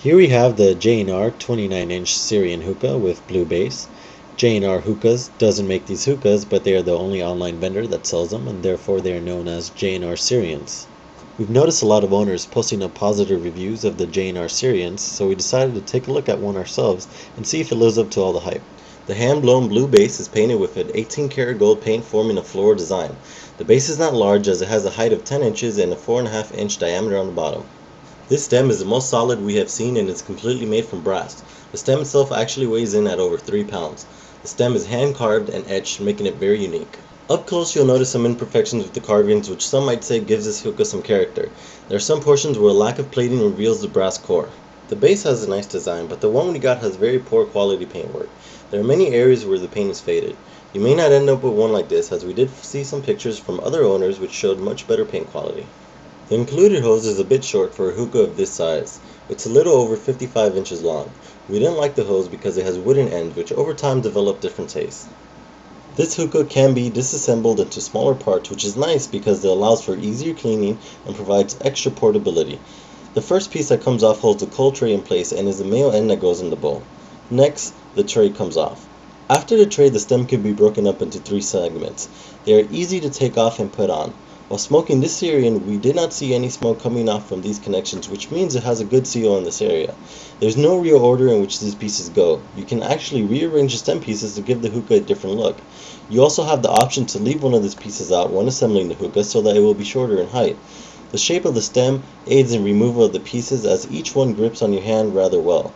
Here we have the JandR 29-inch Syrian hookah with blue base. JandR Hookahs doesn't make these hookahs, but they are the only online vendor that sells them, and therefore they are known as JandR Syrians. We've noticed a lot of owners posting up positive reviews of the JandR Syrians, so we decided to take a look at one ourselves and see if it lives up to all the hype. The hand-blown blue base is painted with an 18-karat gold paint forming a floral design. The base is not large as it has a height of 10 inches and a 4.5-inch diameter on the bottom. This stem is the most solid we have seen and is completely made from brass. The stem itself actually weighs in at over 3 pounds. The stem is hand carved and etched, making it very unique. Up close you'll notice some imperfections with the carvings, which some might say gives this hookah some character. There are some portions where a lack of plating reveals the brass core. The base has a nice design, but the one we got has very poor quality paintwork. There are many areas where the paint is faded. You may not end up with one like this, as we did see some pictures from other owners which showed much better paint quality. The included hose is a bit short for a hookah of this size. It's a little over 55 inches long. We didn't like the hose because it has wooden ends which over time develop different tastes. This hookah can be disassembled into smaller parts, which is nice because it allows for easier cleaning and provides extra portability. The first piece that comes off holds the coal tray in place and is the male end that goes in the bowl. Next, the tray comes off. After the tray, the stem can be broken up into 3 segments. They are easy to take off and put on. While smoking this Syrian, we did not see any smoke coming off from these connections, which means it has a good CO in this area. There's no real order in which these pieces go. You can actually rearrange the stem pieces to give the hookah a different look. You also have the option to leave one of these pieces out when assembling the hookah so that it will be shorter in height. The shape of the stem aids in removal of the pieces as each one grips on your hand rather well.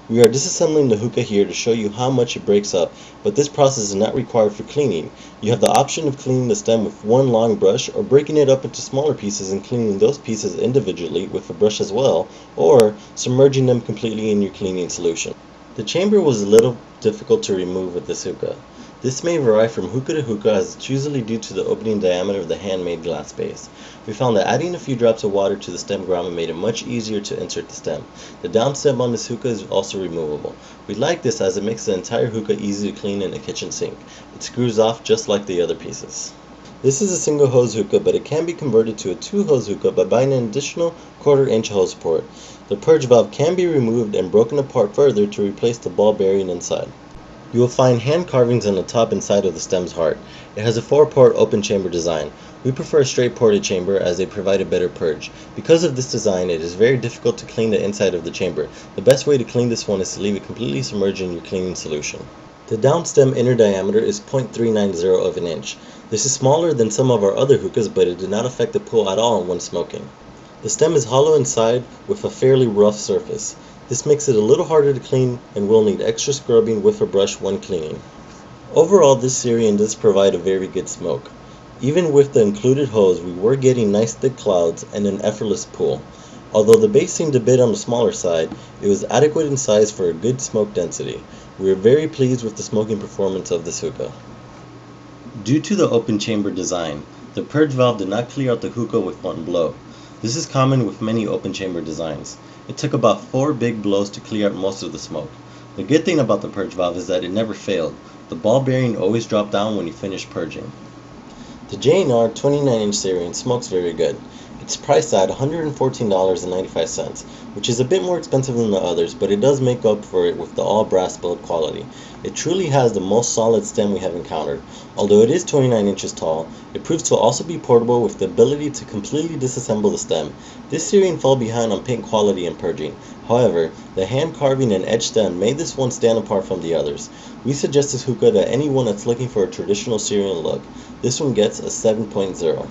We are disassembling the hookah here to show you how much it breaks up, but this process is not required for cleaning. You have the option of cleaning the stem with one long brush, or breaking it up into smaller pieces and cleaning those pieces individually with a brush as well, or submerging them completely in your cleaning solution. The chamber was a little difficult to remove with this hookah. This may vary from hookah to hookah as it's usually due to the opening diameter of the handmade glass base. We found that adding a few drops of water to the stem grommet made it much easier to insert the stem. The down stem on this hookah is also removable. We like this as it makes the entire hookah easy to clean in a kitchen sink. It screws off just like the other pieces. This is a single hose hookah, but it can be converted to a 2-hose hookah by buying an additional 1/4-inch hose port. The purge valve can be removed and broken apart further to replace the ball bearing inside. You will find hand carvings on the top and side of the stem's heart. It has a 4-port open chamber design. We prefer a straight ported chamber as they provide a better purge. Because of this design, it is very difficult to clean the inside of the chamber. The best way to clean this one is to leave it completely submerged in your cleaning solution. The down stem inner diameter is 0.390 of an inch. This is smaller than some of our other hookahs, but it did not affect the pull at all when smoking. The stem is hollow inside with a fairly rough surface. This makes it a little harder to clean and will need extra scrubbing with a brush when cleaning. Overall, this Syrian does provide a very good smoke. Even with the included hose, we were getting nice thick clouds and an effortless pull. Although the base seemed a bit on the smaller side, it was adequate in size for a good smoke density. We are very pleased with the smoking performance of this hookah. Due to the open chamber design, the purge valve did not clear out the hookah with one blow. This is common with many open chamber designs. It took about 4 big blows to clear out most of the smoke. The good thing about the purge valve is that it never failed. The ball bearing always dropped down when you finish purging. The JandR 29-inch Syrian smokes very good. It's priced at $114.95, which is a bit more expensive than the others, but it does make up for it with the all brass build quality. It truly has the most solid stem we have encountered. Although it is 29 inches tall, it proves to also be portable with the ability to completely disassemble the stem. This Syrian fell behind on paint quality and purging. However, the hand carving and edge stem made this one stand apart from the others. We suggest this hookah to anyone that's looking for a traditional Syrian look. This one gets a 7.0.